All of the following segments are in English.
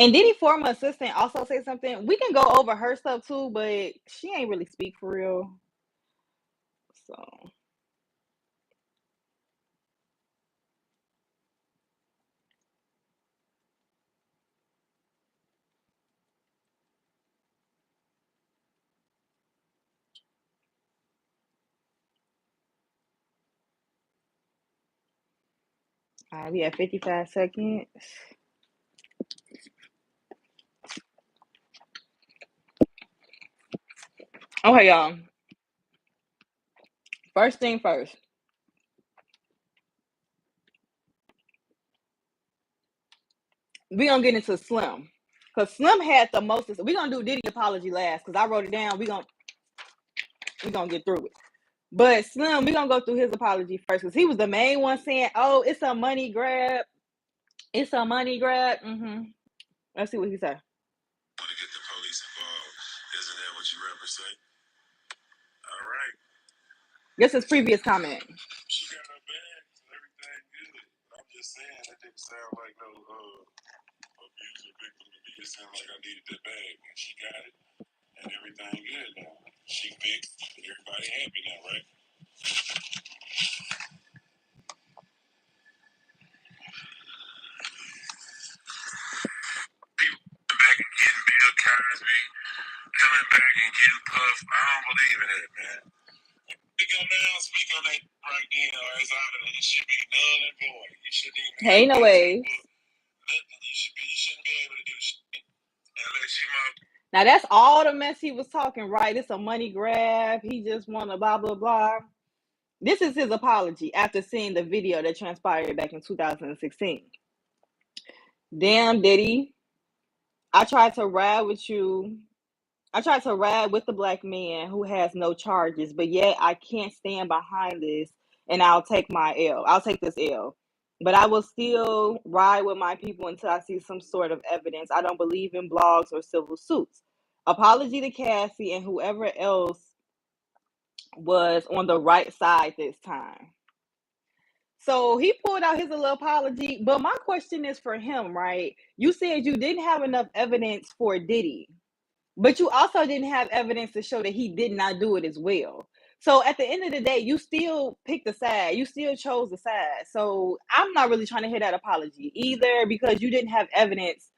And Diddy former assistant also say something. We can go over her stuff too, but she ain't really speak for real. So we have 55 seconds. Okay, y'all. First thing first. We gonna get into Slim. Cause Slim had the most. We gonna do Diddy apology last. Cause I wrote it down. We gonna get through it. But Slim, we gonna go through his apology first. Cause he was the main one saying, "Oh, it's a money grab. It's a money grab." Let's see what he said. Want to get the police involved? Isn't that what you represent? All right. This is previous comment. She got her bag, so everything good. I'm just saying that didn't sound like no abuser victim to me. It sounded like I needed that bag, and she got it, and everything good now. She fixed, everybody happy now, right? Back and getting Bill Cosby, coming back and getting puffed. I don't believe in that, man. Speak on that right then, or it's out of it. It should be null and void. You shouldn't even. Hey, no way. You shouldn't be able to do shit unless you know. Now that's all the mess he was talking, right? It's a money grab. He just wanna blah blah blah. This is his apology after seeing the video that transpired back in 2016. Damn, Diddy. I tried to ride with you. I tried to ride with the black man who has no charges, but yet I can't stand behind this and I'll take my L. I'll take this L. But I will still ride with my people until I see some sort of evidence. I don't believe in blogs or civil suits. Apology to Cassie and whoever else was on the right side this time. So he pulled out his little apology, but my question is for him, right? You said you didn't have enough evidence for Diddy. But you also didn't have evidence to show that he did not do it as well. So at the end of the day, you still picked a side. You still chose the side. So I'm not really trying to hear that apology either because you didn't have evidence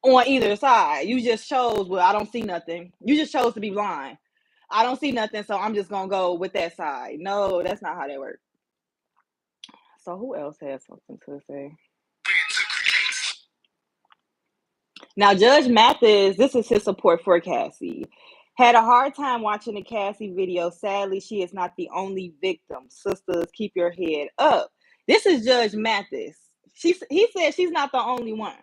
on either side. You just chose, well, I don't see nothing. You just chose to be blind. I don't see nothing, so I'm just going to go with that side. No, that's not how that works. So who else has something to say? Now, Judge Mathis, this is his support for Cassie. Had a hard time watching the Cassie video. Sadly, she is not the only victim. Sisters, keep your head up. This is Judge Mathis. He said she's not the only one.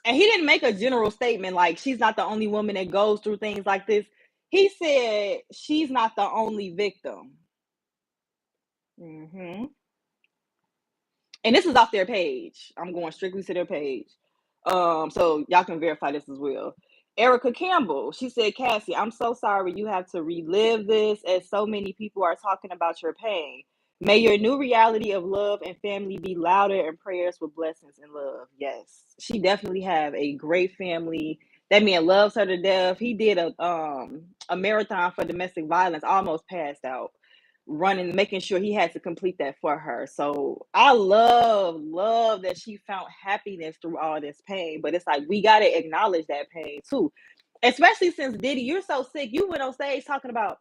And he didn't make a general statement like she's not the only woman that goes through things like this. He said she's not the only victim. And this is off their page. I'm going strictly to their page. So y'all can verify this as well. Erica Campbell, she said, Cassie, I'm so sorry you have to relive this as so many people are talking about your pain. May your new reality of love and family be louder and prayers with blessings and love. Yes, she definitely have a great family. That man loves her to death. He did a marathon for domestic violence, almost passed out running, making sure he had to complete that for her. So I love that she found happiness through all this pain. But it's like we gotta acknowledge that pain too. Especially since Diddy, you're so sick. You went on stage talking about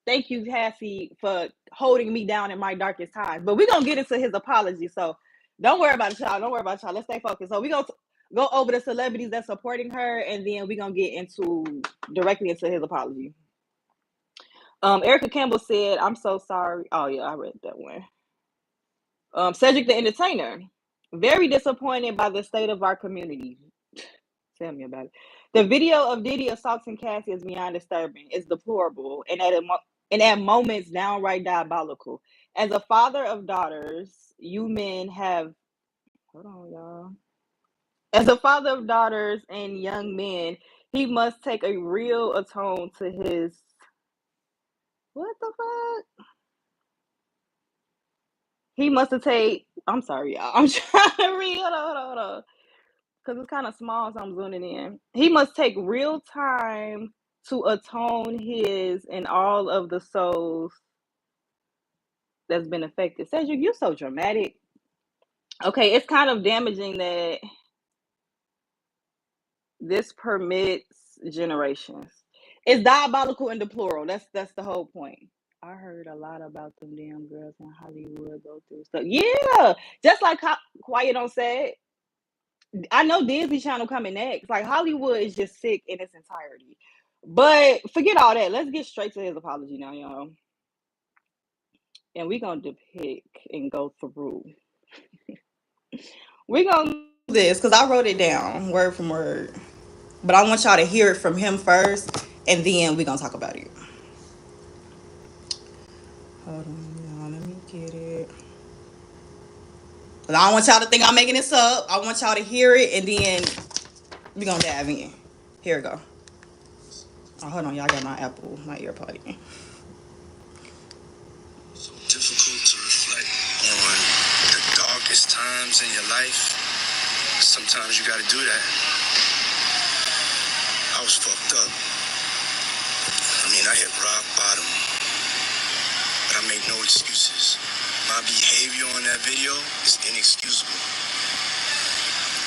thank you, Cassie, for holding me down in my darkest times. But we're gonna get into his apology. So don't worry about it, y'all. Don't worry about y'all. Let's stay focused. So we're gonna go over the celebrities that's supporting her, and then we're gonna get into directly into his apology. Erica Campbell said, I'm so sorry. Oh, yeah, I read that one. Cedric the Entertainer, very disappointed by the state of our community. Tell me about it. The video of Diddy assaulting Cassie is beyond disturbing. It's deplorable and at moments downright diabolical. As a father of daughters, you men have. Hold on, y'all. As a father of daughters and young men, he must take a real atone to his. What the fuck? He must have taken. I'm sorry, y'all. I'm trying to read. Hold on. because it's kind of small, so I'm zooming in. He must take real time to atone his and all of the souls that's been affected. Cedric, you're so dramatic. Okay, it's kind of damaging that this permits generations. It's diabolical and deplorable. That's the whole point. I heard a lot about them damn girls in Hollywood go through stuff. Yeah, just like Quiet on Set. I know Disney Channel coming next. Like Hollywood is just sick in its entirety. But forget all that. Let's get straight to his apology now, y'all. And we're gonna depict and go through. We're gonna do this because I wrote it down word from word. But I want y'all to hear it from him first, and then we're gonna talk about it. Hold on, y'all. Let me get it. I don't want y'all to think I'm making this up. I want y'all to hear it, and then we're gonna dive in. Here we go. Oh, hold on, y'all got my earpod in. So difficult to reflect on the darkest times in your life. Sometimes you gotta do that. I was fucked up. I mean, I hit rock bottom, but I make no excuses. My behavior on that video is inexcusable.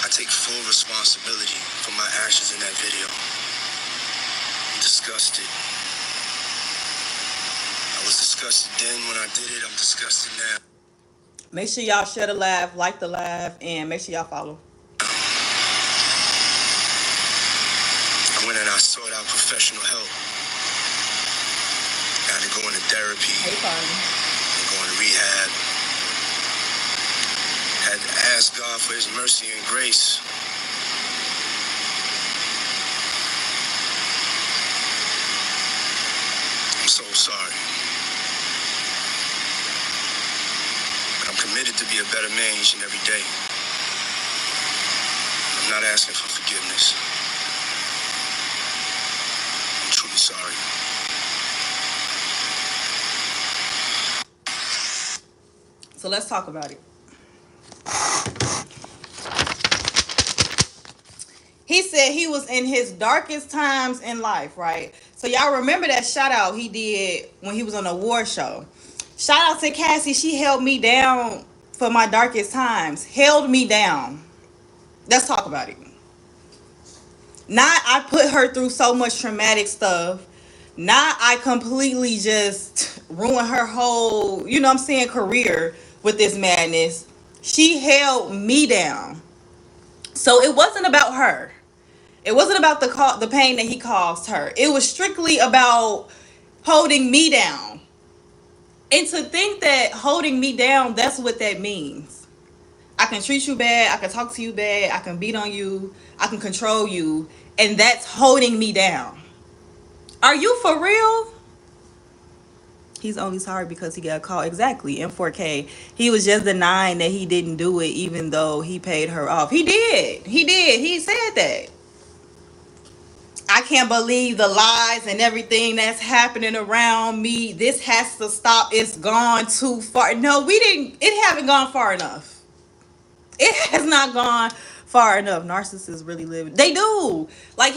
I take full responsibility for my actions in that video. I'm disgusted. I was disgusted then when I did it. I'm disgusted now. Make sure y'all share the live, like the live, and make sure y'all follow. I went and I sought out professional help. I had to go into therapy. Hey, Carly. Going to rehab. Had to ask God for his mercy and grace. I'm so sorry. But I'm committed to be a better man each and every day. I'm not asking for forgiveness. I'm truly sorry. So let's talk about it. He said he was in his darkest times in life, right? So y'all remember that shout out he did when he was on the award show. Shout out to Cassie. She held me down for my darkest times. Held me down. Let's talk about it. Not I put her through so much traumatic stuff. Not I completely just ruined her whole, you know what I'm saying, career with this madness. She held me down. So it wasn't about her. It wasn't about the pain that he caused her. It was strictly about holding me down. And to think that holding me down, that's what that means. I can treat you bad. I can talk to you bad. I can beat on you. I can control you. And that's holding me down. Are you for real? He's only sorry because he got caught. Exactly, in 4K. He was just denying that he didn't do it even though he paid her off. He did. He did. He said that. I can't believe the lies and everything that's happening around me. This has to stop. It's gone too far. No, we didn't. It haven't gone far enough. It has not gone far enough. Narcissists really live. They do. Like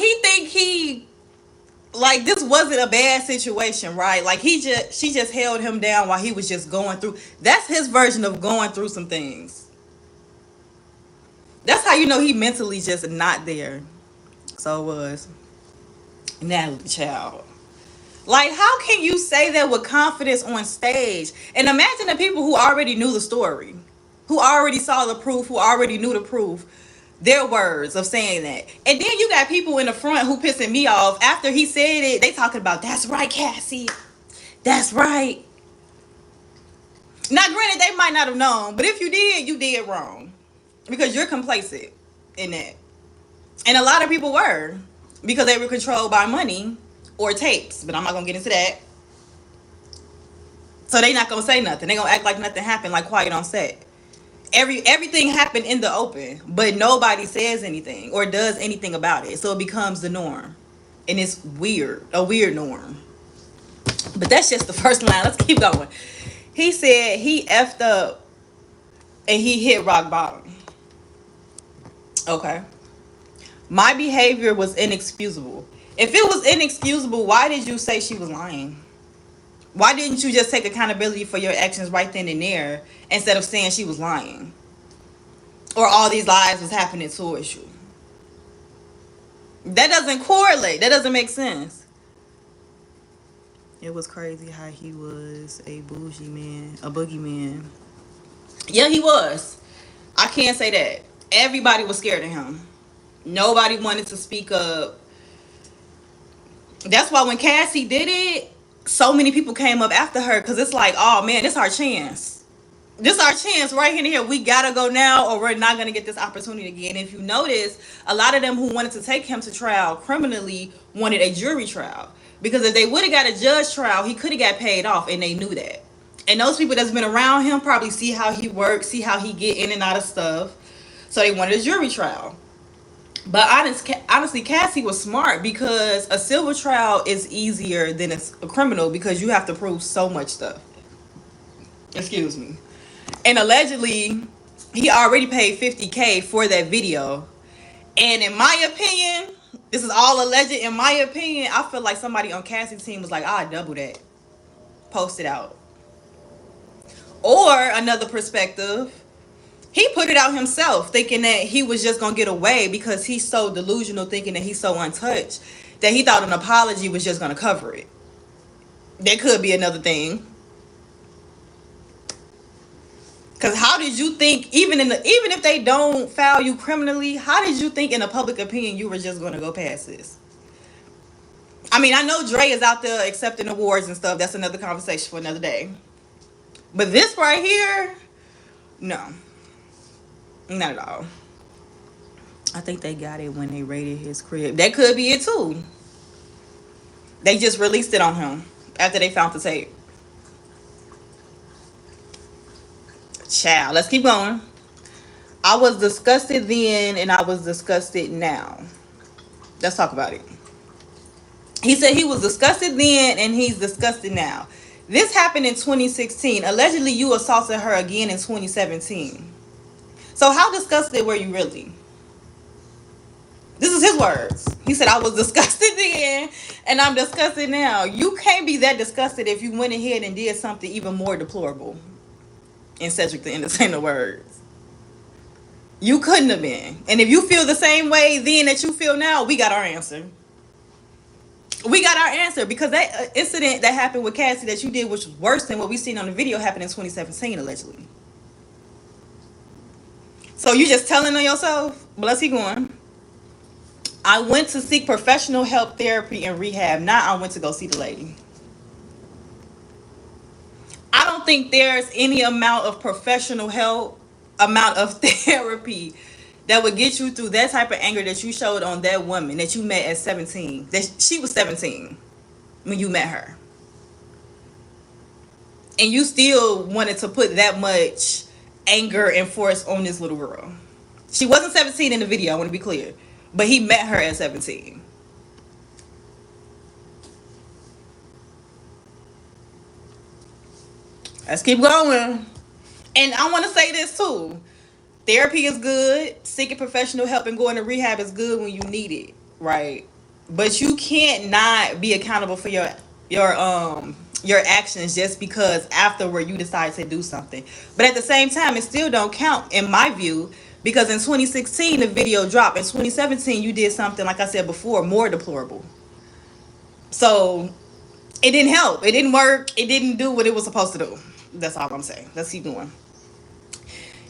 like this wasn't a bad situation, right? Like she just held him down while he was just going through. That's his version of going through some things. That's how you know he mentally just not there. So it was Natalie Child. Like, how can you say that with confidence on stage? And imagine the people who already knew the story, who already saw the proof, who already knew the proof, their words of saying that. And then you got people in the front who pissing me off. After he said it, they talking about, that's right, Cassie. That's right. Now, granted, they might not have known, but if you did wrong. Because you're complacent in that. And a lot of people were. Because they were controlled by money or tapes. But I'm not going to get into that. So they not gonna say nothing. They gonna act like nothing happened, like quiet on set. Everything happened in the open, but nobody says anything or does anything about it. So it becomes the norm, and it's weird, a weird norm. But that's just the first line. Let's keep going. He said he effed up, and he hit rock bottom. Okay. My behavior was inexcusable. If it was inexcusable, why did you say she was lying? Why didn't you just take accountability for your actions right then and there instead of saying she was lying? Or all these lies was happening towards you? That doesn't correlate. That doesn't make sense. It was crazy how he was a bougie man, a boogeyman. Yeah, he was. I can't say that. Everybody was scared of him. Nobody wanted to speak up. That's why when Cassie did it, so many people came up after her because it's like, oh man, this our chance. This our chance right here and here. We gotta go now, or we're not gonna get this opportunity again. If you notice, a lot of them who wanted to take him to trial criminally wanted a jury trial because if they would have got a judge trial, he could have got paid off, and they knew that. And those people that's been around him probably see how he works, see how he get in and out of stuff, so they wanted a jury trial. But honestly, Cassie was smart because a civil trial is easier than a criminal because you have to prove so much stuff. Excuse me. And allegedly, he already paid 50K for that video. And in my opinion, this is all alleged. In my opinion, I feel like somebody on Cassie's team was like, I'll double that. Post it out. Or another perspective, he put it out himself, thinking that he was just gonna get away because he's so delusional, thinking that he's so untouched that he thought an apology was just gonna cover it. That could be another thing. Cause how did you think, even if they don't file you criminally, how did you think in the public opinion you were just gonna go past this? I mean, I know Dre is out there accepting awards and stuff. That's another conversation for another day. But this right here, no, not at all. I think they got it when they raided his crib. That could be it too. They just released it on him after they found the tape. Child, let's keep going. I was disgusted then and I was disgusted now. Let's talk about it. He said he was disgusted then and he's disgusted now. This happened in 2016. Allegedly, you assaulted her again in 2017. So how disgusted were you really? This is his words. He said, I was disgusted then and I'm disgusted now. You can't be that disgusted if you went ahead and did something even more deplorable. In Cedric the Entertainer words. You couldn't have been. And if you feel the same way then that you feel now, we got our answer. We got our answer because that incident that happened with Cassie that you did, which was worse than what we seen on the video, happened in 2017 allegedly. So you just telling on yourself? But let's keep going. I went to seek professional help, therapy, and rehab. Now I went to go see the lady. I don't think there's any amount of professional help, amount of therapy that would get you through that type of anger that you showed on that woman that you met at 17. That she was 17 when you met her. And you still wanted to put that much anger and force on this little girl. She wasn't 17 in the video, I want to be clear. But he met her at 17. Let's keep going. And I want to say this too. Therapy is good. Seeking professional help and going to rehab is good when you need it, right? But you can't not be accountable for your actions just because afterward you decide to do something. But at the same time, it still don't count in my view because in 2016 the video dropped. In 2017 you did something, like I said before, more deplorable. So it didn't help. It didn't work. It didn't do what it was supposed to do. That's all I'm saying. Let's keep going.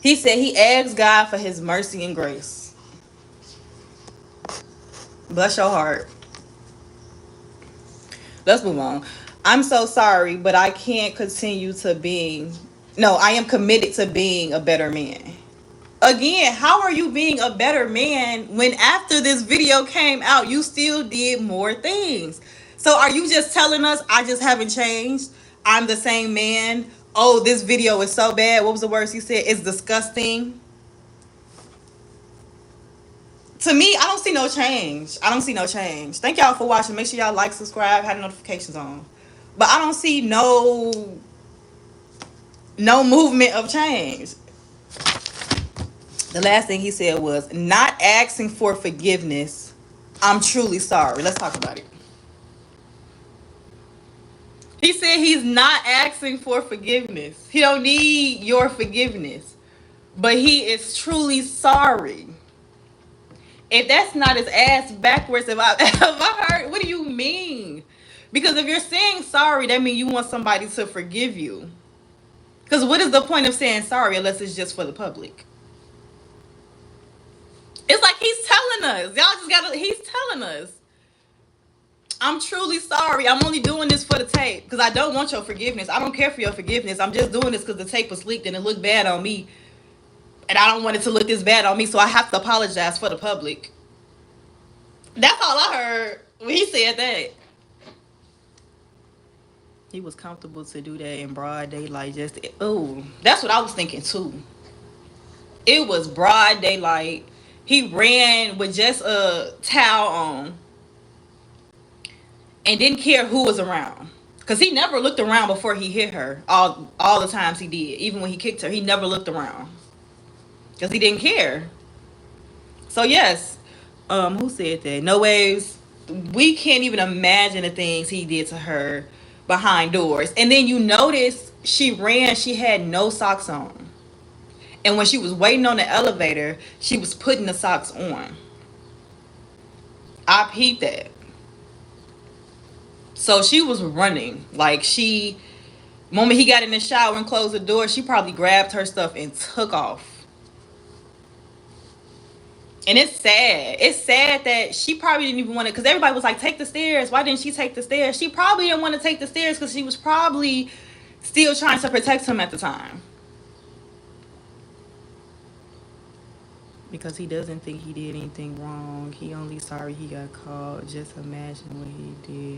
He said he asked God for his mercy and grace. Bless your heart. Let's move on. I'm so sorry, but I can't continue to being... No, I am committed to being a better man. Again, how are you being a better man when after this video came out, you still did more things? So are you just telling us, I just haven't changed? I'm the same man. Oh, this video is so bad. What was the words he said? It's disgusting. To me, I don't see no change. I don't see no change. Thank y'all for watching. Make sure y'all like, subscribe, have notifications on. But I don't see no movement of change. The last thing he said was, not asking for forgiveness. I'm truly sorry. Let's talk about it. He said he's not asking for forgiveness. He don't need your forgiveness. But he is truly sorry. If that's not his ass backwards, if I if I heard, what do you mean? Because if you're saying sorry, that means you want somebody to forgive you. Because what is the point of saying sorry unless it's just for the public? It's like he's telling us. Y'all just gotta, he's telling us. I'm truly sorry. I'm only doing this for the tape because I don't want your forgiveness. I don't care for your forgiveness. I'm just doing this because the tape was leaked and it looked bad on me. And I don't want it to look this bad on me, so I have to apologize for the public. That's all I heard when he said that. He was comfortable to do that in broad daylight. Just, oh, that's what I was thinking too. It was broad daylight. He ran with just a towel on and didn't care who was around. Cause he never looked around before he hit her. All the times he did, even when he kicked her, he never looked around. Cause he didn't care. So yes, who said that? No waves. We can't even imagine the things he did to her behind doors. And then you notice she ran. She had no socks on. And when she was waiting on the elevator, she was putting the socks on. I peeped that. So she was running. Like she, moment he got in the shower and closed the door, she probably grabbed her stuff and took off. And it's sad. It's sad that she probably didn't even want to, because everybody was like, take the stairs. Why didn't she take the stairs? She probably didn't want to take the stairs because she was probably still trying to protect him at the time. Because he doesn't think he did anything wrong. He only sorry he got caught. Just imagine what he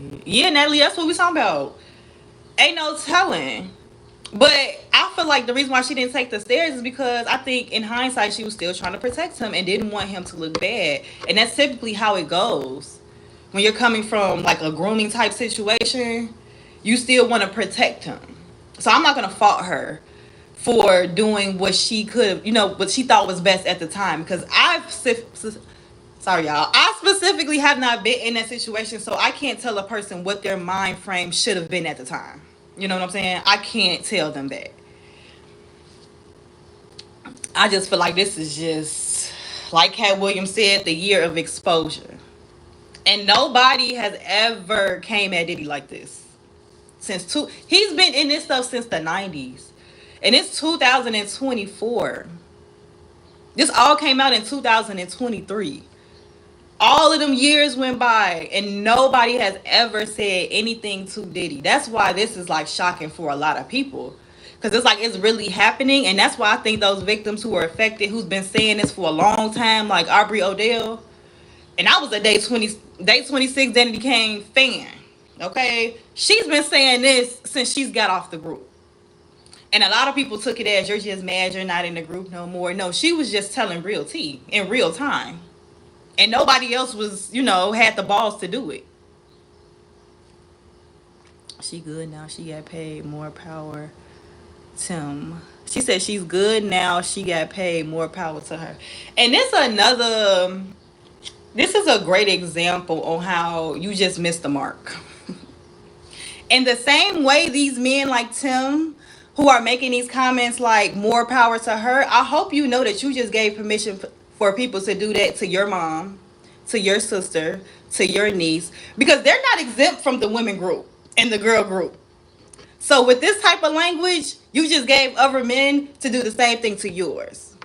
did. Yeah, Natalie, that's what we talking about. Ain't no telling. But I feel like the reason why she didn't take the stairs is because I think in hindsight she was still trying to protect him and didn't want him to look bad. And that's typically how it goes. When you're coming from like a grooming type situation, you still want to protect him. So I'm not going to fault her for doing what she could, what she thought was best at the time. Because sorry y'all, I specifically have not been in that situation, so I can't tell a person what their mind frame should have been at the time. You know what I'm saying? I can't tell them that. I just feel like this is just, like Cat Williams said, the year of exposure. And nobody has ever came at Diddy like this. He's been in this stuff since the 90s. And it's 2024. This all came out in 2023. All of them years went by and nobody has ever said anything to Diddy. That's why this is like shocking for a lot of people. Because it's like it's really happening. And that's why I think those victims who are affected, who's been saying this for a long time, like Aubrey O'Dell. And I was a day 26 Danny Kane fan. Okay? She's been saying this since she's got off the group. And a lot of people took it as, you're just mad you're not in the group no more. No, she was just telling real tea in real time. And nobody else was, had the balls to do it. She good now. She got paid. More power. Tim. She said she's good now. She got paid. More power to her. And this is a great example on how you just missed the mark. In the same way these men like Tim who are making these comments like more power to her, I hope you know that you just gave permission for people to do that to your mom, to your sister, to your niece, because they're not exempt from the women group and the girl group. So with this type of language, you just gave other men to do the same thing to yours.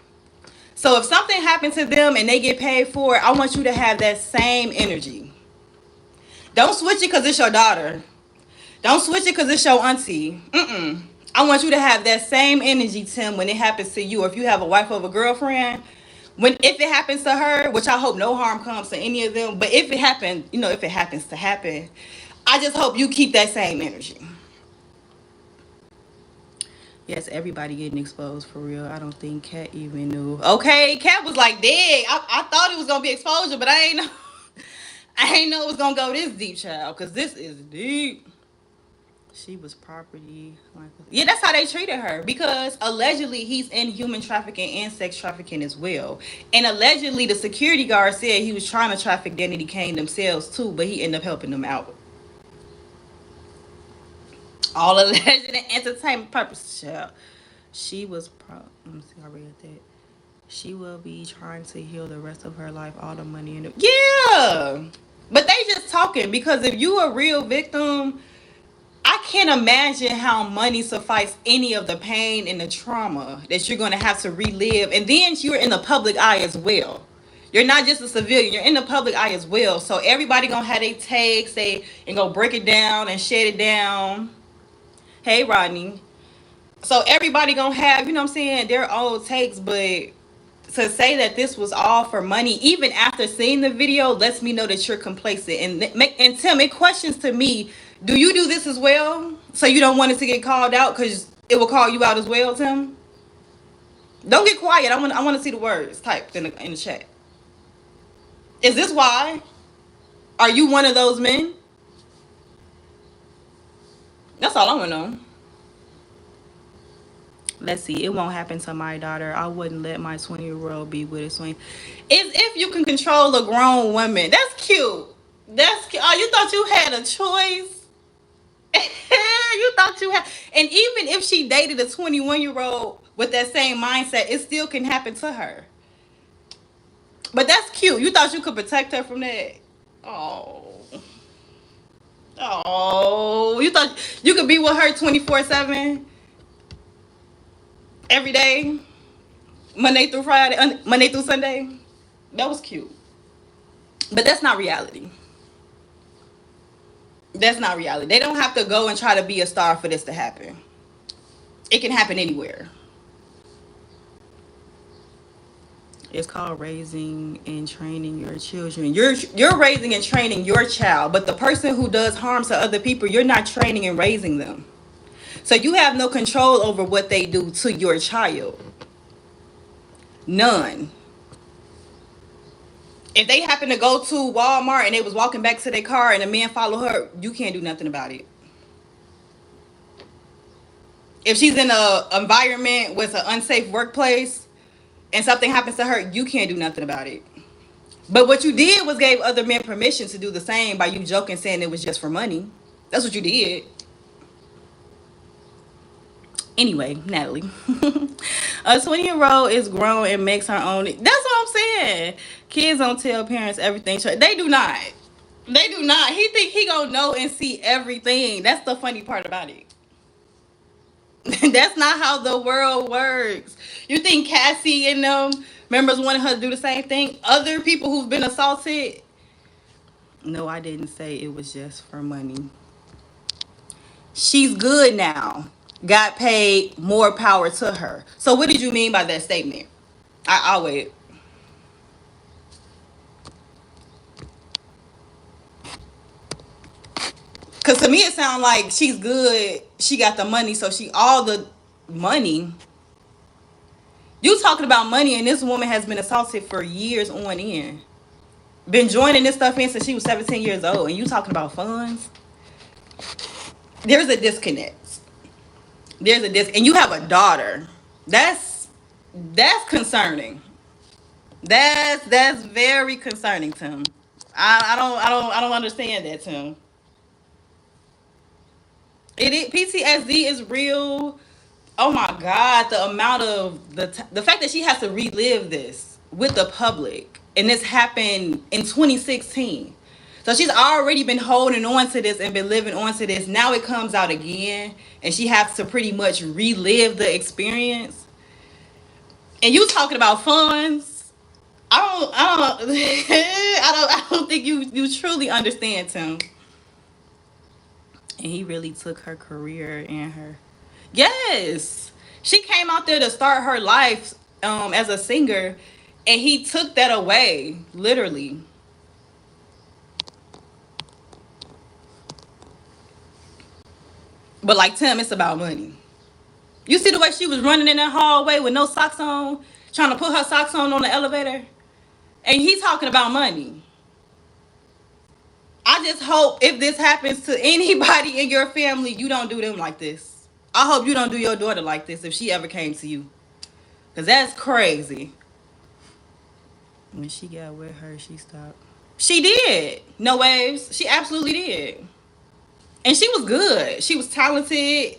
So if something happened to them and they get paid for it, I want you to have that same energy. Don't switch it because it's your daughter. Don't switch it because it's your auntie. I want you to have that same energy, Tim, when it happens to you. Or if you have a wife or a girlfriend, if it happens to her, which I hope no harm comes to any of them, but if it happens, if it happens to happen, I just hope you keep that same energy. Yes, everybody getting exposed for real. I don't think Cat even knew. Okay, Cat was like, "Dang, I thought it was gonna be exposure, but I ain't know. I ain't know it was gonna go this deep, child. Cause this is deep." She was property. Like, yeah, that's how they treated her because allegedly he's in human trafficking and sex trafficking as well. And allegedly the security guard said he was trying to traffic Diddy Kane themselves too, but he ended up helping them out. All alleged and entertainment purposes. Yeah. She was let me see, I read that. She will be trying to heal the rest of her life, all the money in it. Yeah. But they just talking because if you a real victim, I can't imagine how money suffice any of the pain and the trauma that you're going to have to relive. And then you're in the public eye as well. You're not just a civilian, you're in the public eye as well. So everybody going to have their takes, and go break it down and shed it down. Hey, Rodney. So everybody going to have, you know what I'm saying, their own takes, but to say that this was all for money, even after seeing the video, lets me know that you're complacent. And Tim, it questions to me: do you do this as well? So you don't want it to get called out because it will call you out as well, Tim. Don't get quiet. I want to see the words typed in the chat. Is this why? Are you one of those men? That's all I want to know. Let's see. It won't happen to my daughter. I wouldn't let my 20-year-old be with a swing. Is if you can control a grown woman. That's cute. That's cute. Oh, you thought you had a choice? You thought you had. And even if she dated a 21-year-old with that same mindset, it still can happen to her. But that's cute. You thought you could protect her from that. Oh. Oh. You thought you could be with her 24/7 every day? Monday through Friday, Monday through Sunday. That was cute. But that's not reality. That's not reality. They don't have to go and try to be a star for this to happen. It can happen anywhere. It's called raising and training your children. You're raising and training your child, but the person who does harm to other people, you're not training and raising them. So you have no control over what they do to your child. None. If they happen to go to Walmart and they was walking back to their car and a man followed her, you can't do nothing about it. If she's in an environment with an unsafe workplace and something happens to her, you can't do nothing about it. But what you did was gave other men permission to do the same by you joking, saying it was just for money. That's what you did. Anyway, Natalie. A 20-year-old is grown and makes her own. That's what I'm saying. Kids don't tell parents everything. They do not. They do not. He think he gonna know and see everything. That's the funny part about it. That's not how the world works. You think Cassie and them members wanted her to do the same thing? Other people who've been assaulted? No, I didn't say it was just for money. She's good now. Got paid, more power to her. So what did you mean by that statement? I'll wait. Because to me it sounds like she's good. She got the money, so she all the money. You talking about money, and this woman has been assaulted for years on end. Been joining this stuff in since she was 17 years old, and you talking about funds? There's a disconnect. And you have a daughter. That's concerning. That's very concerning, Tim. I don't understand that, Tim. PTSD is real. Oh my God, the amount of the fact that she has to relive this with the public, and this happened in 2016. So she's already been holding on to this and been living on to this. Now it comes out again, and she has to pretty much relive the experience. And you talking about funds? I don't I don't think you truly understand, Tim. And he really took her career and her. Yes, she came out there to start her life as a singer, and he took that away, literally. But like Tim, it's about money. You see the way she was running in that hallway with no socks on, trying to put her socks on the elevator, and he talking about money. I just hope if this happens to anybody in your family, you don't do them like this. I hope you don't do your daughter like this if she ever came to you. Because that's crazy. When she got with her, she stopped. She did. No waves. She absolutely did. And she was good. She was talented.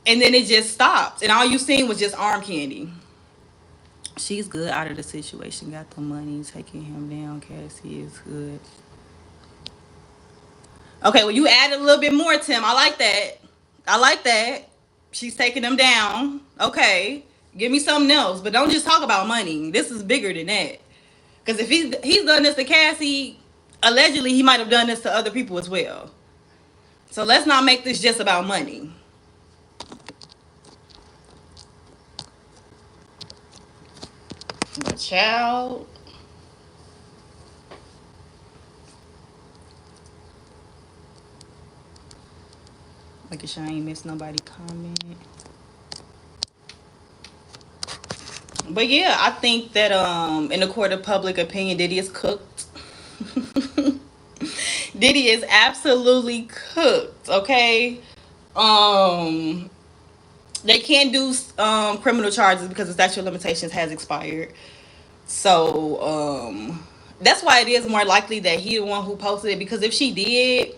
And then it just stopped. And all you seen was just arm candy. She's good out of the situation. Got the money, taking him down. Cassie is good. Okay, well, you added a little bit more, Tim. I like that. I like that. She's taking them down. Okay. Give me something else. But don't just talk about money. This is bigger than that. Because if he's done this to Cassie, allegedly he might have done this to other people as well. So let's not make this just about money. But child, making sure I ain't miss nobody comment. But yeah, I think that in the court of public opinion, Diddy is cooked. Diddy is absolutely cooked. Okay, they can't do criminal charges because the statute of limitations has expired. So that's why it is more likely that he the one who posted it. Because if she did,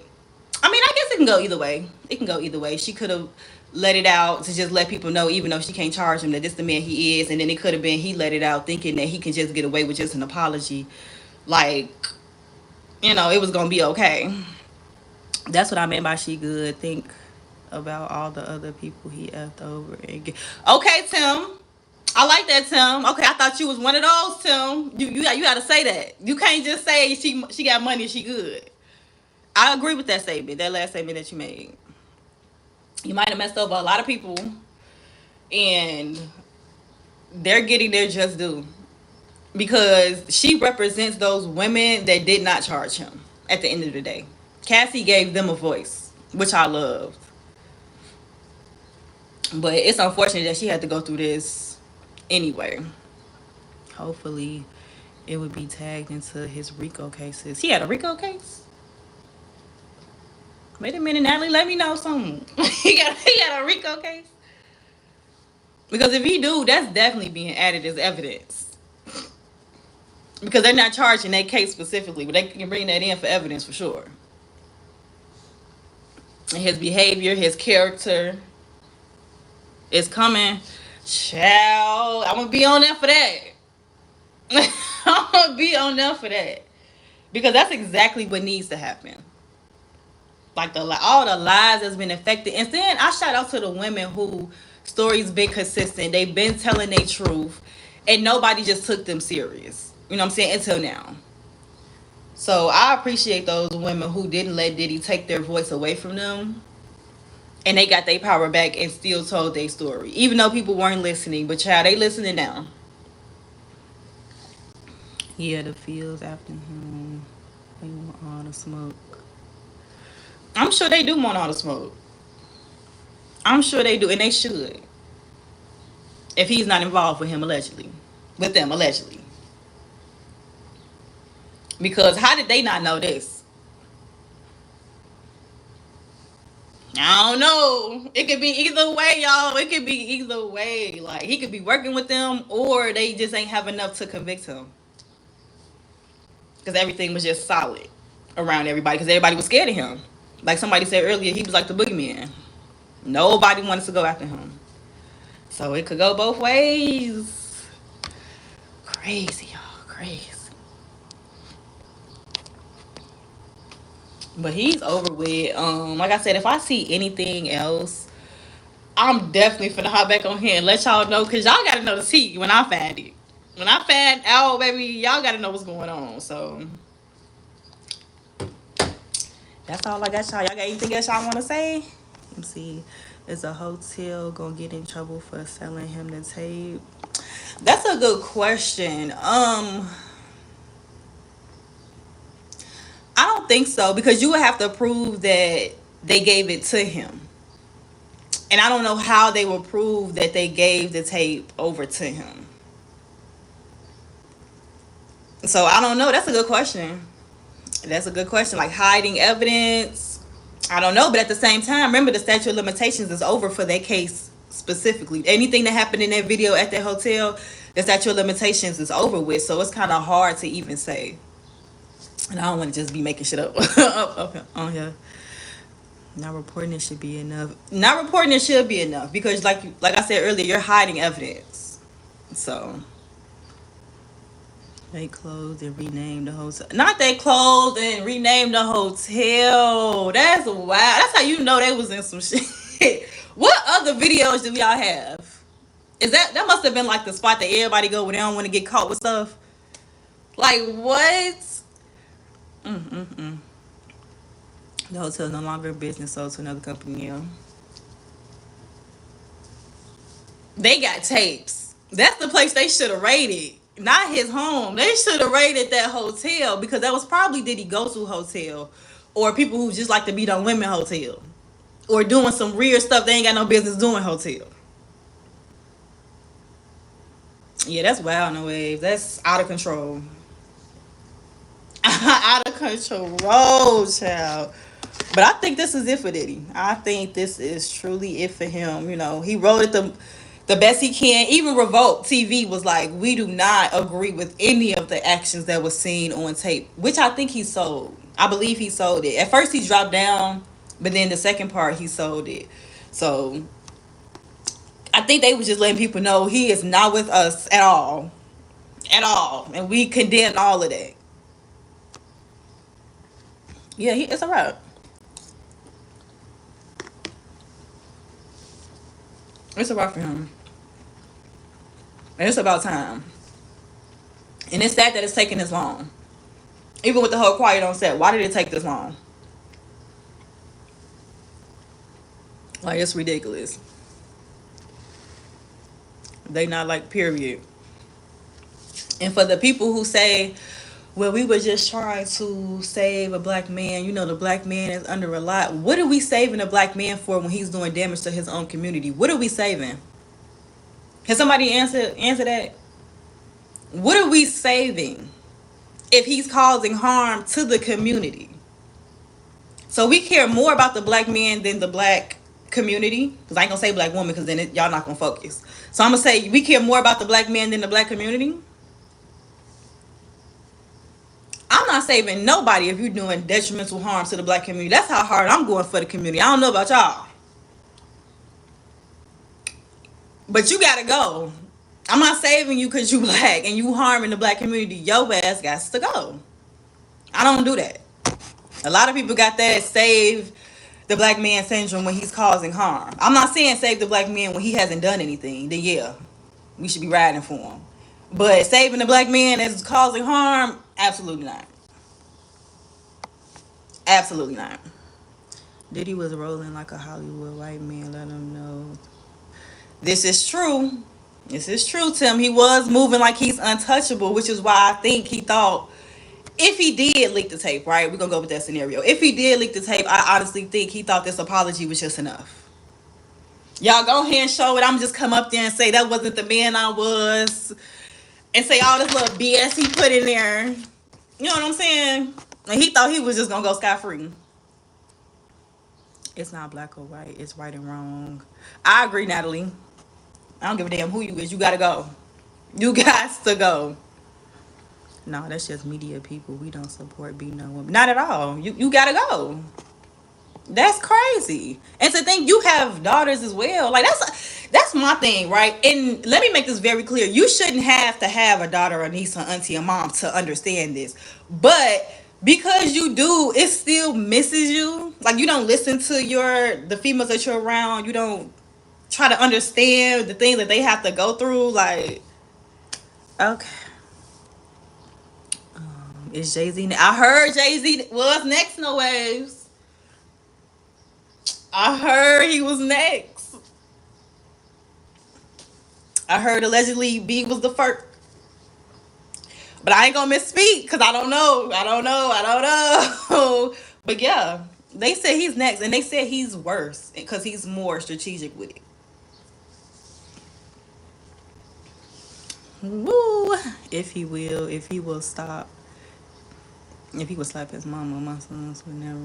I mean, I guess it can go either way. It can go either way. She could have let it out to just let people know, even though she can't charge him, that this the man he is. And then it could have been he let it out thinking that he can just get away with just an apology. Like, it was going to be okay. That's what I meant by she good. Think about all the other people he effed over. Okay, Tim. I like that, Tim. Okay, I thought you was one of those, Tim. You got to say that. You can't just say she got money and she good. I agree with that statement, that last statement that you made. You might have messed over a lot of people, and they're getting their just due because she represents those women that did not charge him at the end of the day. Cassie gave them a voice, which I loved. But it's unfortunate that she had to go through this anyway. Hopefully, it would be tagged into his RICO cases. He had a RICO case? Wait a minute, Natalie, let me know something. he got a RICO case? Because if he do, that's definitely being added as evidence. Because they're not charging that case specifically, but they can bring that in for evidence for sure. And his behavior, his character is coming. Child, I'm going to be on there for that. I'm going to be on there for that. Because that's exactly what needs to happen. Like all the lies that's been affected. And then I shout out to the women who stories been consistent. They've been telling their truth. And nobody just took them serious. You know what I'm saying? Until now. So I appreciate those women who didn't let Diddy take their voice away from them. And they got their power back and still told their story. Even though people weren't listening. But child, they listening now. Yeah, the fields after him. They want all the smoke. I'm sure they do want all the smoke. I'm sure they do. And they should. If he's not involved with him allegedly. With them allegedly. Because how did they not know this? I don't know. It could be either way, y'all. It could be either way. Like, he could be working with them, or they just ain't have enough to convict him. Because everything was just solid around everybody. Because everybody was scared of him. Like somebody said earlier, he was like the boogeyman. Nobody wanted to go after him. So it could go both ways. Crazy, y'all. Crazy. But he's over with. Like I said, if I see anything else, I'm definitely finna hop back on here and let y'all know. Because y'all got to know the tea when I find it. When I find out, baby, y'all got to know what's going on. So that's all I got, y'all. Y'all got anything else y'all want to say? Let me see. Is a hotel gonna get in trouble for selling him the tape? That's a good question. I don't think so, because you would have to prove that they gave it to him. And I don't know how they will prove that they gave the tape over to him. So I don't know. That's a good question. That's a good question. Like hiding evidence, I don't know, but at the same time, remember the statute of limitations is over for that case specifically. Anything that happened in that video at that hotel, the statute of limitations is over with. So it's kind of hard to even say. And I don't want to just be making shit up on here. Not reporting it should be enough. Not reporting it should be enough because, like I said earlier, you're hiding evidence. So they closed and renamed the hotel. Not they closed and renamed the hotel. That's wild. That's how you know they was in some shit. What other videos do y'all have? Is that must have been like the spot that everybody go when they don't want to get caught with stuff? Like what? Mm-mm-mm. The hotel is no longer in business, sold to another company. Yeah. They got tapes. That's the place they should have raided. Not his home. They should have raided that hotel because that was probably Diddy go-to hotel. Or people who just like to beat on women hotel. Or doing some weird stuff they ain't got no business doing hotel. Yeah, that's wild no waves. That's out of control. Out of control, child. But I think this is it for Diddy. I think this is truly it for him. You know, he wrote it the best he can. Even Revolt TV was like, we do not agree with any of the actions that was seen on tape, which I think he sold. I believe he sold it. At first he dropped down, but then the second part he sold it. So I think they was just letting people know he is not with us at all. At all. And we condemn all of that. Yeah, it's alright. It's alright for him. And it's about time. And it's sad that it's taking this long. Even with the whole quiet on set, why did it take this long? Like, it's ridiculous. They not like, period. And for the people who say, well, we were just trying to save a black man. You know, the black man is under a lot. What are we saving a black man for when he's doing damage to his own community? What are we saving? Can somebody answer that? What are we saving if he's causing harm to the community? So we care more about the black man than the black community. Because I ain't gonna say black woman because then y'all not gonna focus. So I'm gonna say we care more about the black man than the black community. I'm not saving nobody if you're doing detrimental harm to the black community. That's how hard I'm going for the community. I don't know about y'all. But you gotta go. I'm not saving you because you black and you harming the black community. Your ass got to go. I don't do that. A lot of people got that save the black man syndrome when he's causing harm. I'm not saying save the black man when he hasn't done anything. Then yeah, we should be riding for him. But saving the black man that's causing harm, absolutely not. Absolutely not. Diddy was rolling like a Hollywood white man. Let him know. This is true. This is true, Tim. He was moving like he's untouchable, which is why I think he thought if he did leak the tape, right? We're going to go with that scenario. If he did leak the tape, I honestly think he thought this apology was just enough. Y'all go ahead and show it. I'm just come up there and say that wasn't the man I was. And say all this little BS he put in there. You know what I'm saying? And he thought he was just going to go scot-free. It's not black or white. It's right and wrong. I agree, Natalie. I don't give a damn who you is. You got to go. You got to go. No, that's just media people. We don't support being no woman. Not at all. You gotta go. That's crazy. And to think you have daughters as well. Like that's my thing, right? And let me make this very clear. You shouldn't have to have a daughter, a niece, or auntie, or mom to understand this. But because you do, it still misses you. Like you don't listen to the females that you're around. You don't try to understand the things that they have to go through. Like, okay. Is Jay-Z? I heard Jay-Z was next, no waves. I heard he was next. I heard allegedly B was the first. But I ain't gonna misspeak because I don't know. I don't know. But yeah, they said he's next. And they said he's worse because he's more strategic with it. Woo. If he will stop. If he would slap his mama, my sons would never.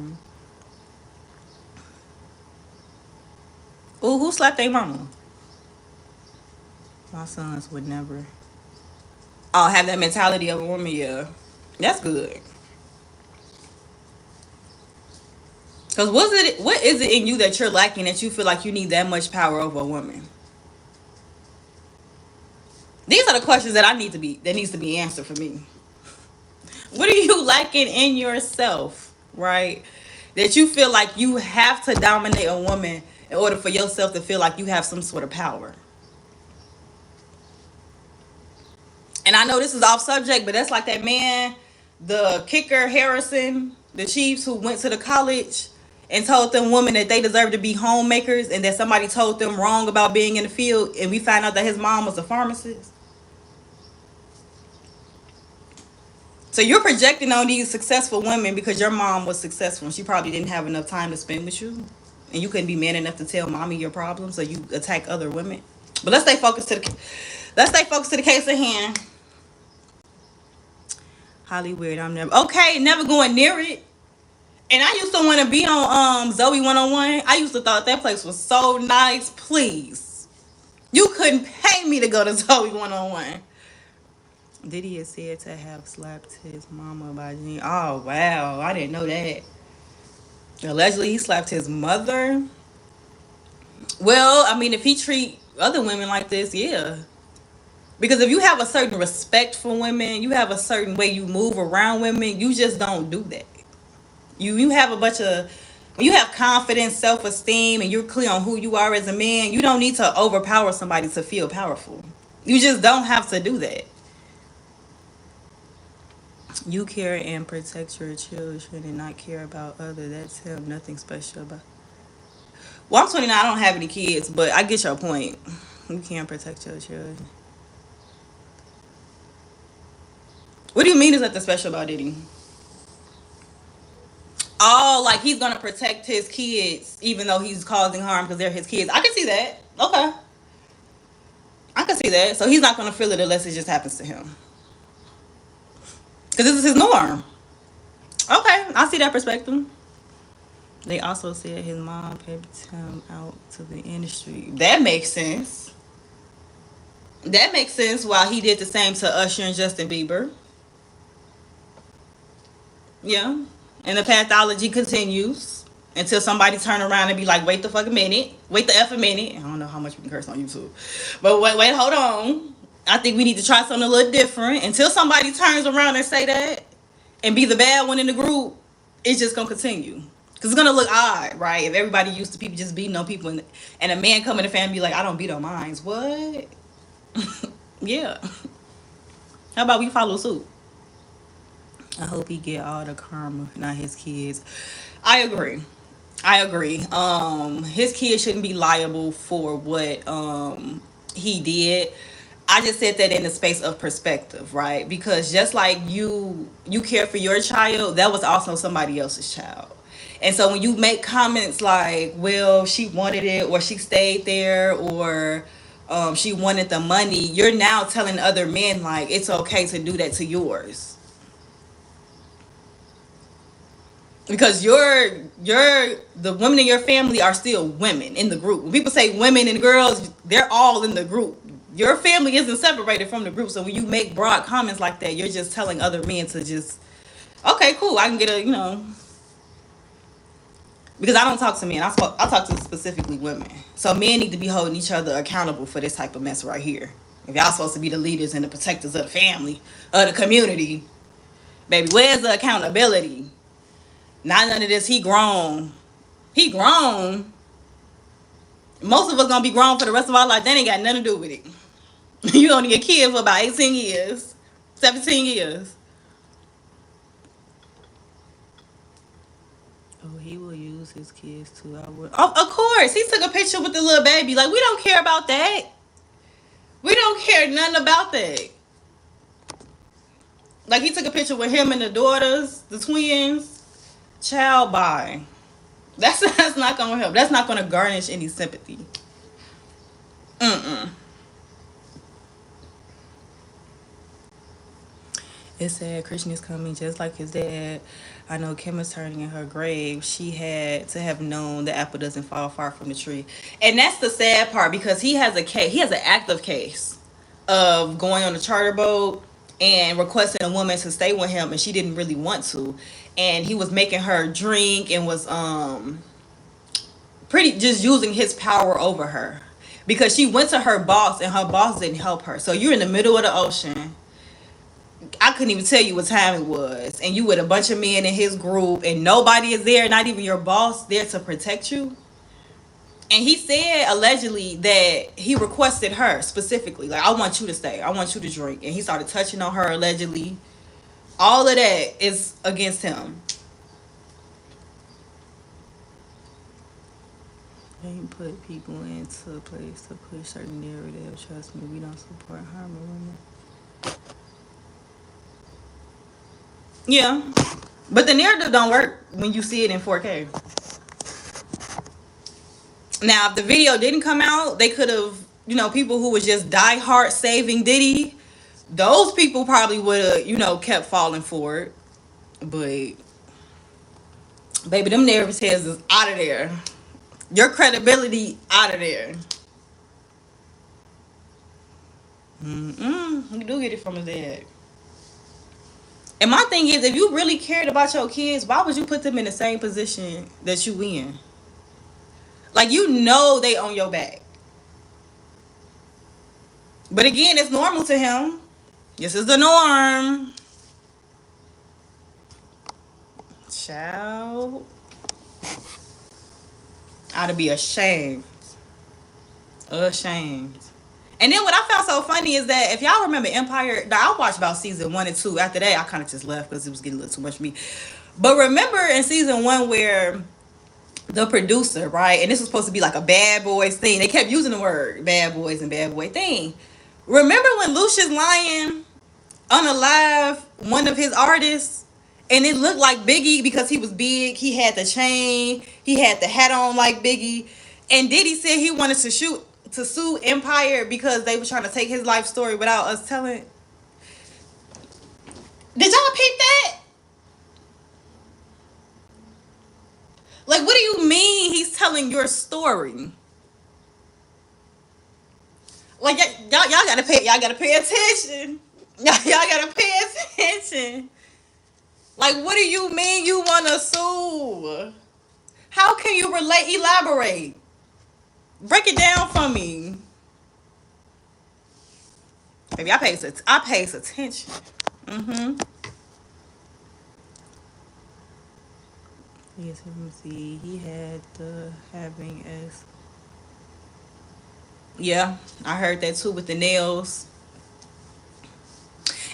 Ooh, who slapped their mama? My sons would never. Oh, have that mentality of a woman, yeah. That's good. Cause what is it in you that you're lacking that you feel like you need that much power over a woman? These are the questions that needs to be answered for me. What are you lacking in yourself, right? That you feel like you have to dominate a woman in order for yourself to feel like you have some sort of power. And I know this is off subject, but that's like that man, the kicker Harrison, the Chiefs, who went to the college and told them women that they deserve to be homemakers, and that somebody told them wrong about being in the field, and we found out that his mom was a pharmacist. So you're projecting on these successful women because your mom was successful and she probably didn't have enough time to spend with you. And you couldn't be man enough to tell mommy your problems, so you attack other women. But let's stay focused to the case at hand. Hollywood, I'm never okay, never going near it. And I used to want to be on Zoe 101. I used to thought that place was so nice. Please. You couldn't pay me to go to Zoe 101. Diddy is said to have slapped his mama by Jean. Oh wow, I didn't know that. Allegedly, he slapped his mother. Well, I mean, if he treat other women like this, yeah. Because if you have a certain respect for women, you have a certain way you move around women. You just don't do that. You have a bunch of when you have confidence, self esteem, and you're clear on who you are as a man. You don't need to overpower somebody to feel powerful. You just don't have to do that. You care and protect your children and not care about others. That's him. Nothing special about. Well, I'm 29. I don't have any kids, but I get your point. You can't protect your children. What do you mean is nothing special about Diddy? Oh, like he's gonna protect his kids even though he's causing harm because they're his kids. I can see that. Okay, I can see that. So he's not gonna feel it unless it just happens to him because this is his norm. Okay, I see that perspective. They also said his mom pimped him out to the industry. That makes sense. That makes sense. While he did the same to Usher and Justin Bieber. Yeah. And the pathology continues until somebody turn around and be like, wait the fucking minute. Wait the F a minute. I don't know how much we can curse on YouTube. But wait, hold on. I think we need to try something a little different. Until somebody turns around and say that and be the bad one in the group, it's just going to continue. Because it's going to look odd, right? If everybody used to people just beating on people and a man come in the family be like, I don't beat on mines. What? Yeah. How about we follow suit? I hope he get all the karma, not his kids. I agree. I agree. His kids shouldn't be liable for what he did. I just said that in the space of perspective, right? Because just like you care for your child, that was also somebody else's child. And so when you make comments like, well, she wanted it, or she stayed there, or she wanted the money, you're now telling other men like it's okay to do that to yours. Because the women in your family are still women in the group. When people say women and girls, they're all in the group. Your family isn't separated from the group. So when you make broad comments like that, you're just telling other men to just, okay, cool, I can get because I don't talk to men. I talk to specifically women. So men need to be holding each other accountable for this type of mess right here. If y'all supposed to be the leaders and the protectors of the family, of the community, baby, where's the accountability? Not none of this. He grown. He grown. Most of us gonna be grown for the rest of our life. That ain't got nothing to do with it. You only a kid for about 18 years, 17 years. Oh, he will use his kids too. I would. Oh, of course. He took a picture with the little baby. Like, we don't care about that. We don't care nothing about that. Like, he took a picture with him and the daughters, the twins. Child, bye. That's not gonna help. That's not gonna garnish any sympathy. Mm-mm. It said Christian is coming just like his dad. I know Kim is turning in her grave. She had to have known the apple doesn't fall far from the tree. And that's the sad part because he has a case. He has an active case of going on a charter boat and requesting a woman to stay with him and she didn't really want to. And he was making her drink and was pretty just using his power over her. Because she went to her boss and her boss didn't help her. So you're in the middle of the ocean. I couldn't even tell you what time it was. And you with a bunch of men in his group and nobody is there, not even your boss there to protect you. And he said allegedly that he requested her specifically. Like, I want you to stay. I want you to drink. And he started touching on her allegedly. All of that is against him. They put people into a place to push certain narrative. Trust me, we don't support harming women. Yeah. But the narrative don't work when you see it in 4K. Now, if the video didn't come out, they could have, people who was just diehard saving Diddy, those people probably would have, kept falling for it. But, baby, them narrative heads is out of there. Your credibility out of there. You do get it from his dad. And my thing is, if you really cared about your kids, why would you put them in the same position that you in? Like, they on your back. But again, it's normal to him. This is the norm. Child. I'd be ashamed. Ashamed. And then what I found so funny is that if y'all remember Empire, I watched about season 1 and 2. After that, I kind of just left because it was getting a little too much for me. But remember in season 1 where the producer, right, and this was supposed to be like a bad boys thing. They kept using the word bad boys and bad boy thing. Remember when Lucius Lyon unalive one of his artists and it looked like Biggie because he was big, he had the chain, he had the hat on like Biggie, and Diddy said he wanted to sue Empire because they were trying to take his life story without us telling. Did y'all peep that? Like, what do you mean he's telling your story? Like, y'all gotta pay attention. Y'all gotta pay attention. Like, what do you mean you wanna sue? How can you elaborate? Break it down for me. Maybe I pays attention. Mm-hmm. Yes, let me see. He had the having as. Yeah, I heard that too with the nails.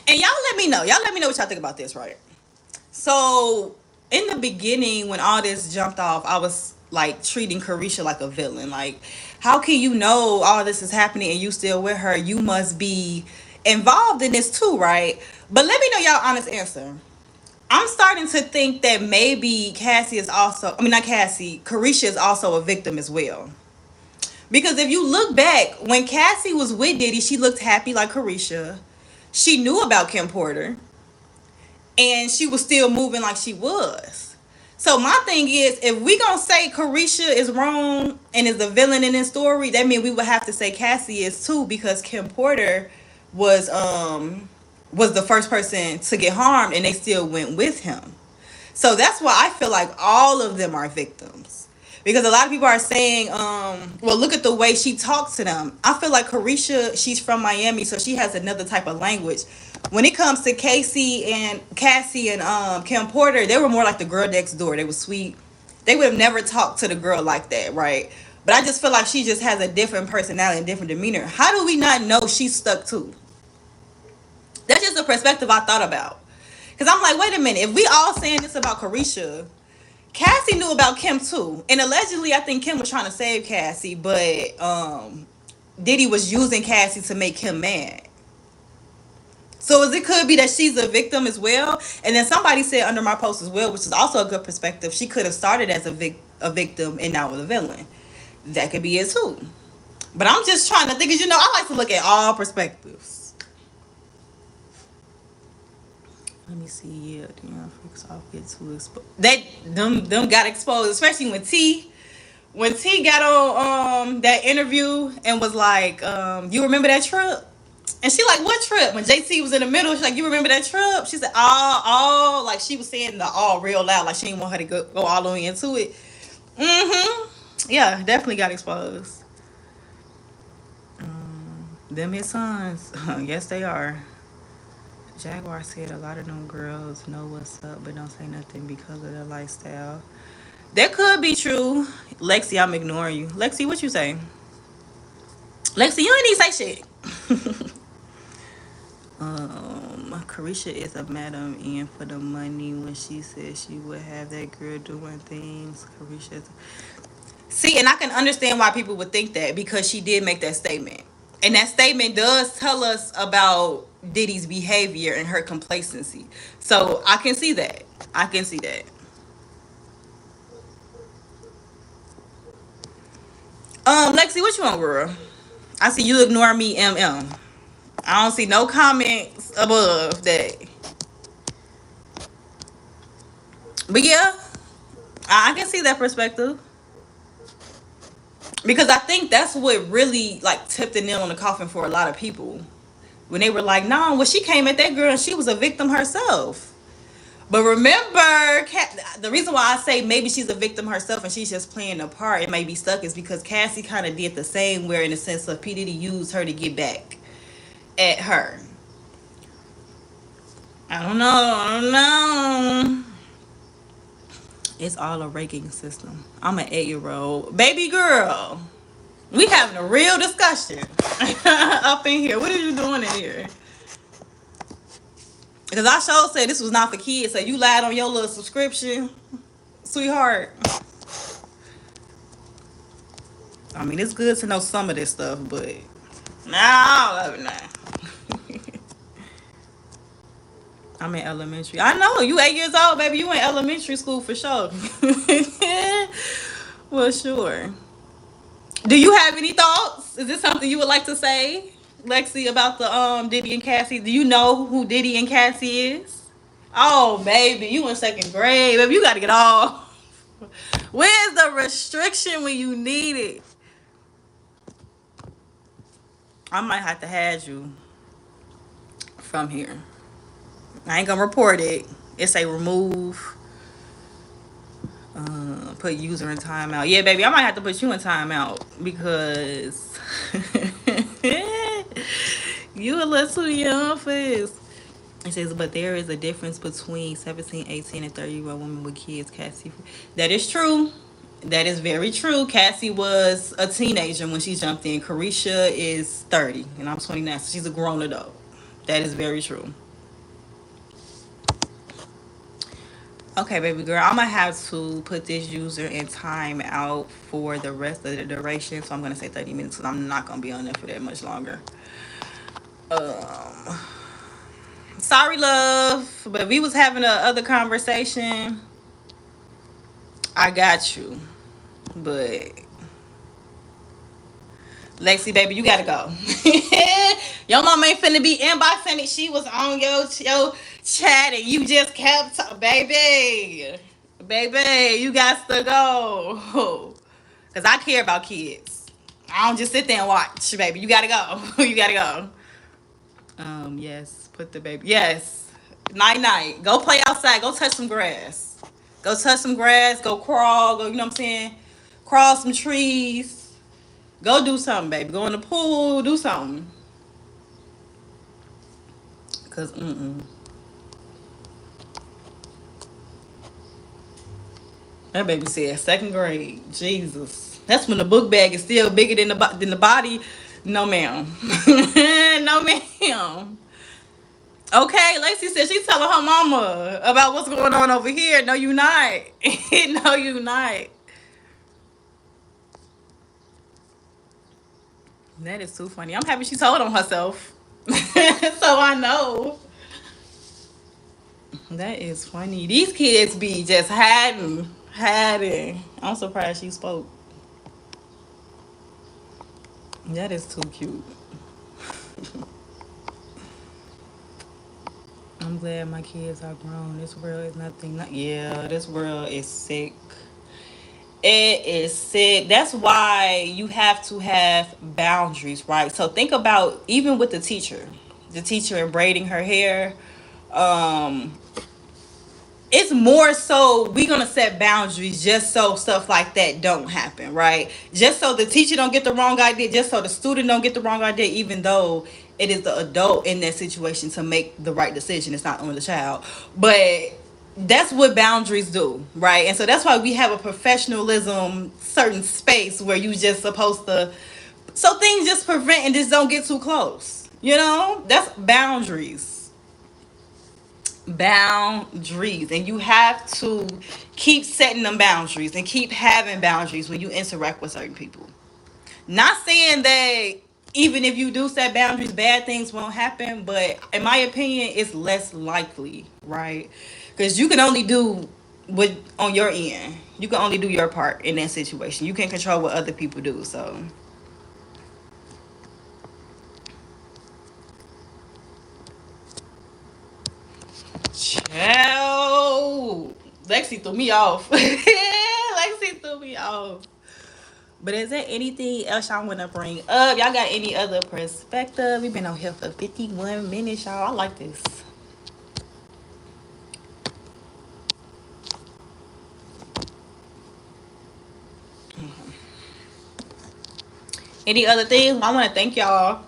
And y'all let me know. Y'all let me know what y'all think about this, right? So in the beginning, when all this jumped off, I was like treating Carisha like a villain. Like, how can you know all this is happening and you still with her? You must be involved in this too, right? But let me know y'all honest answer. I'm starting to think that maybe Carisha is also a victim as well. Because if you look back, when Cassie was with Diddy, she looked happy like Carisha. She knew about Kim Porter. And she was still moving like she was. So my thing is, if we gonna say Carisha is wrong and is the villain in this story, that means we would have to say Cassie is too, because Kim Porter was the first person to get harmed and they still went with him. So that's why I feel like all of them are victims. Because a lot of people are saying, well, look at the way she talks to them. I feel like Carisha, she's from Miami, so she has another type of language. When it comes to Cassie and Kim Porter, they were more like the girl next door. They were sweet. They would have never talked to the girl like that, right? But I just feel like she just has a different personality and different demeanor. How do we not know she's stuck too? That's just a perspective I thought about. Because I'm like, wait a minute. If we all saying this about Carisha, Cassie knew about Kim too. And allegedly, I think Kim was trying to save Cassie, but Diddy was using Cassie to make him mad. So it could be that she's a victim as well. And then somebody said under my post as well, which is also a good perspective, she could have started as a victim and now was a villain. That could be it too. But I'm just trying to think, because I like to look at all perspectives. Let me see. Yeah, damn, freaks off get too exposed. Them got exposed, especially when T got on that interview and was like, you remember that trip? And she like, what trip? When JT was in the middle, she's like, you remember that trip? She said, all, like she was saying the all real loud, like she didn't want her to go all the way into it. Yeah, definitely got exposed. Them his sons. Yes, they are. Jaguar said a lot of them girls know what's up, but don't say nothing because of their lifestyle. That could be true. Lexi, I'm ignoring you. Lexi, what you say? Lexi, you ain't even say shit. Carisha is a madam and for the money when she said she would have that girl doing things. Carisha is... See, and I can understand why people would think that because she did make that statement. And that statement does tell us about Diddy's behavior and her complacency. So I can see that. I can see that. Lexi, what you want, girl? I see you ignore me, MM. I don't see no comments above that. But yeah, I can see that perspective. Because I think that's what really like tipped the nail on the coffin for a lot of people. When they were like, no, well, she came at that girl and she was a victim herself. But remember, the reason why I say maybe she's a victim herself and she's just playing a part and may be stuck is because Cassie kind of did the same, where in the sense of P. Diddy used her to get back at her. I don't know. I don't know. It's all a raking system. I'm an 8-year-old. Baby girl. We having a real discussion up in here. What are you doing in here? Because I sure said this was not for kids. So you lied on your little subscription, sweetheart. I mean, it's good to know some of this stuff, but nah, all of it now. I'm in elementary. I know you 8 years old, baby. You in elementary school for sure. Well, sure. Do you have any thoughts? Is this something you would like to say, Lexi, about the Diddy and Cassie? Do you know who Diddy and Cassie is? Oh, baby, you in second grade, baby. You got to get off. Where's the restriction when you need it? I might have to have you from here. I ain't gonna report it. It say remove. Put user in timeout. Yeah, baby, I might have to put you in timeout because you a little too young for this. It says, but there is a difference between 17, 18, and 30-year-old women with kids, Cassie. That is true. That is very true. Cassie was a teenager when she jumped in. Carisha is 30, and I'm 29, so she's a grown adult. That is very true. Okay, baby girl, I'm gonna have to put this user in time out for the rest of the duration. So I'm gonna say 30 minutes because I'm not gonna be on there for that much longer. Um, sorry, love, but we was having a other conversation. I got you, but Lexi, baby, you gotta go. Your mom ain't finna be inboxing it. She was on your chat and you just kept baby. Baby, you got to go. Cause I care about kids. I don't just sit there and watch, baby. You gotta go. You gotta go. Yes, put the baby. Yes. Night night. Go play outside. Go touch some grass. Go touch some grass. Go crawl. Go, you know what I'm saying? Crawl some trees. Go do something, baby. Go in the pool. Do something. Cause that baby said second grade. Jesus. That's when the book bag is still bigger than the body. No, ma'am. No, ma'am. Okay, Lacey said she's telling her mama about what's going on over here. No, you not. No, you not. That is too funny. I'm happy she told on herself. So I know. That is funny. These kids be just hiding. I'm surprised she spoke. That is too cute. I'm I'm glad my kids are grown. This world is nothing. Yeah, this world is sick. It is sick. That's why you have to have boundaries, right? So think about even with the teacher and braiding her hair. Um, it's more so we gonna set boundaries just so stuff like that don't happen, right? Just so the teacher don't get the wrong idea, just so the student don't get the wrong idea, even though it is the adult in that situation to make the right decision. It's not only the child. But that's what boundaries do, right? And so that's why we have a professionalism certain space where you just supposed to, so things just prevent and just don't get too close. You know? That's boundaries. Boundaries. And you have to keep setting them boundaries and keep having boundaries when you interact with certain people. Not saying that even if you do set boundaries, bad things won't happen, but in my opinion, it's less likely, right? Because you can only do what on your end. You can only do your part in that situation. You can't control what other people do. So, ciao. Lexi threw me off. Lexi threw me off. But is there anything else y'all want to bring up? Y'all got any other perspective? We've been on here for 51 minutes, y'all. I like this. Any other things? I want to thank y'all.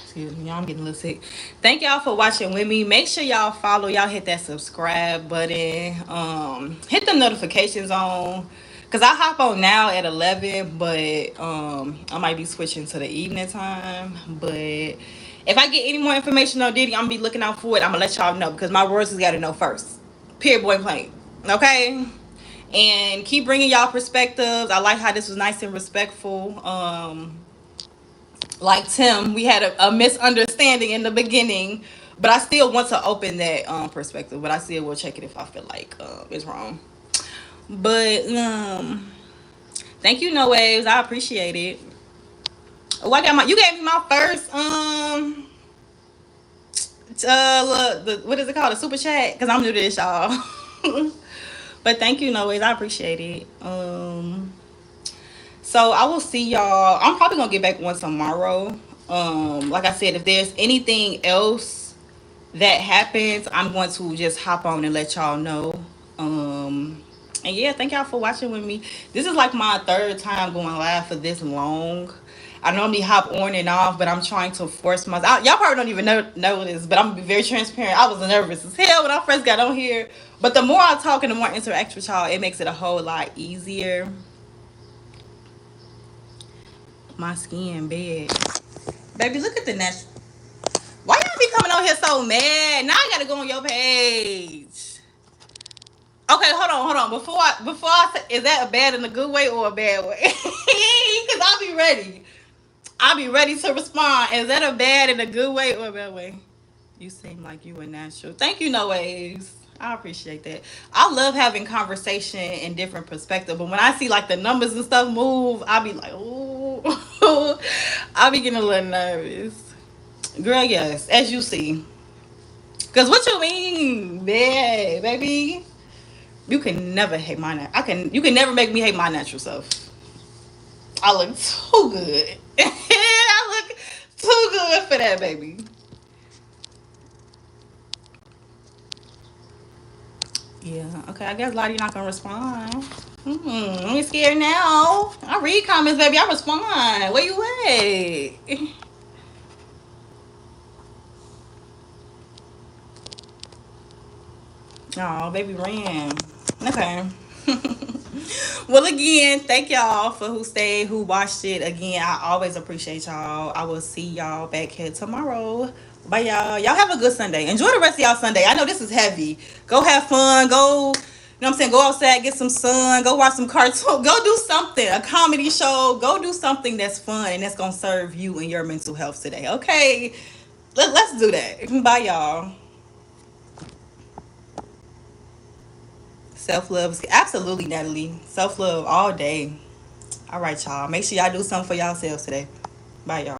Excuse me, y'all, I'm getting a little sick. Thank y'all for watching with me. Make sure y'all follow. Y'all hit that subscribe button. Hit the notifications on. Cause I hop on now at 11, but I might be switching to the evening time. But if I get any more information on Diddy, I'm gonna be looking out for it. I'm gonna let y'all know because my words got to know first. Period, boy, plain. Okay. And keep bringing y'all perspectives. I like how this was nice and respectful. Like Tim, we had a misunderstanding in the beginning, but I still want to open that perspective. But I still will check it if I feel like it's wrong. But thank you, No Waves. I appreciate it. Oh, I got my. You gave me my first what is it called? A super chat? Because I'm new to this, y'all. But thank you, No Waves. I appreciate it. So I will see y'all. I'm probably gonna get back one tomorrow. Like I said, if there's anything else that happens, I'm going to just hop on and let y'all know. And yeah, thank y'all for watching with me. This is like my third time going live for this long. I normally hop on and off, but I'm trying to force myself. Y'all probably don't even know this, but I'm gonna be very transparent. I was nervous as hell when I first got on here, but the more I talk and the more I interact with y'all, it makes it a whole lot easier. My skin bad. Baby, look at the natural. Why y'all be coming on here so mad? Now I gotta go on your page. Okay, hold on. Before I say, is that a bad in a good way or a bad way? Cause I'll be ready. I'll be ready to respond. Is that a bad in a good way or a bad way? You seem like you were natural. Thank you, No Waves. I appreciate that. I love having conversation and different perspective, but when I see like the numbers and stuff move, I'll be like, ooh, I'll be getting a little nervous. Girl, yes, as you see. Cause what you mean, yeah, baby? You can never hate my You can never make me hate my natural self. I look too good. I look too good for that, baby. Yeah. Okay. I guess Lottie not gonna respond. I'm scared now. I read comments, baby. I respond. Where you at? Oh, baby ran. Okay. Well, again, thank y'all for who stayed, who watched it. Again, I always appreciate y'all. I will see y'all back here tomorrow. Bye, y'all. Y'all have a good Sunday. Enjoy the rest of y'all Sunday. I know this is heavy. Go have fun. Go, you know what I'm saying? Go outside, get some sun. Go watch some cartoons. Go do something. A comedy show. Go do something that's fun and that's going to serve you and your mental health today. Okay? Let's do that. Bye, y'all. Self love is absolutely, Natalie. Self love all day. All right, y'all. Make sure y'all do something for yourselves today. Bye, y'all.